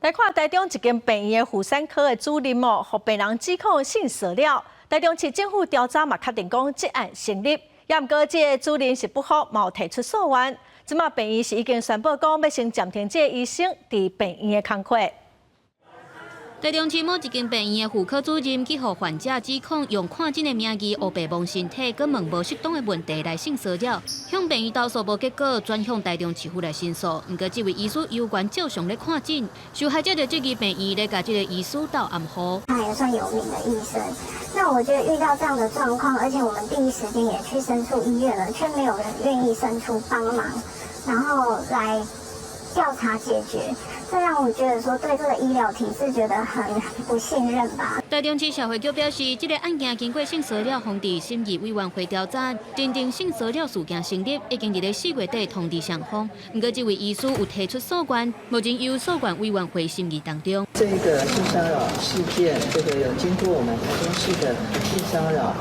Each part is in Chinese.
来看台中一间病院的妇产科的主任互病人指控性骚扰。台中市政府调查嘛，确定讲这案成立，也毋过这个主任是不服，冇提出诉愿。即马病院是已经宣布讲要先暂停这个医生伫病院的工作。 台中市某一间病院的妇科主任去互患者指控用看诊的名义黑白摸身体，佮问无适当的问题来性骚扰，向病院投诉无结果，转向台中市府来申诉。不过，这位医师有关照常咧看诊，受害者就质疑病院咧甲这个医师斗暗号。他也算有名的医生，那我觉得遇到这样的状况，而且我们第一时间也去申诉医院了，却没有人愿意伸出帮忙，然后来调查解决。 这让我觉得说对这个医疗体制觉得很不信任吧。台中市社会局表示，这个案件经过性骚扰防治审议委员会调查，认定性骚扰事件成立，已经伫咧4月底通知上方。不过，这位医师有提出诉愿，目前由诉愿委员会审议当中。这个性骚扰事件，有经过我们台中市的性骚扰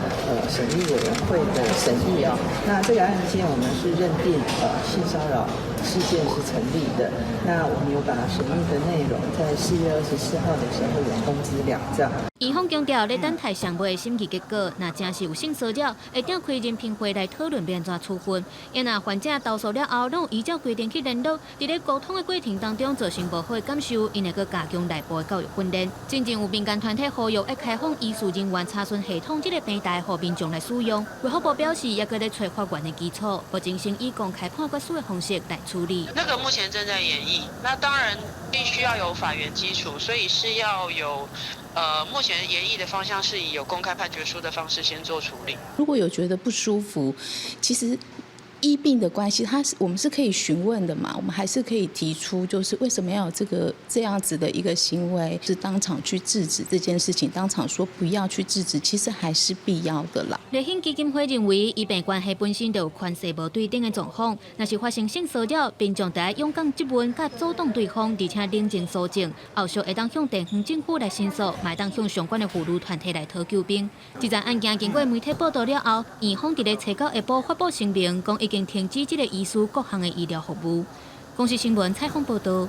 审议委员会的审议啊。那这个案件我们是认定性骚扰事件是成立的。那我们有把审议的内容在4月24号的时候有通知2章。医方强调，咧等待上尾的审议结果，若真是有性骚扰，会召开人评会来讨论要安怎处分。因若患者投诉了后，拢依照规定去联络，伫咧沟通的过程当中造成无好的感受，因会阁加强内部的教育训练。真正有民间团体呼吁，要开放医术人员查询系统这个平台，互民众来使用。卫福部表示，也阁咧找法院的基础，目前先以公开判决书的方式来处理。那个目前正在演绎，那当然必须要有法源基础，所以是要有。目前研议的方向是以有公开判决书的方式先做处理。如果有觉得不舒服，其实医病的关系，我们是可以询问的嘛，我们还是可以提出，就是为什么要有这样子的一个行为，是当场去制止这件事情，当场说不要去制止，其实还是必要的啦。立宪基金会认为，医病关系本身就有权势无对等的状况，若是发生性骚扰，民众得勇敢质问，甲主动对方，而且冷静肃静，后续会当向地方政府来申诉，嘛当向相关的妇女团体来讨救兵。这桩案件经过媒体报道了后，院方伫咧初九下晡发布声明，讲已经停止这个医师各项的医疗服务。公视新闻采访报道。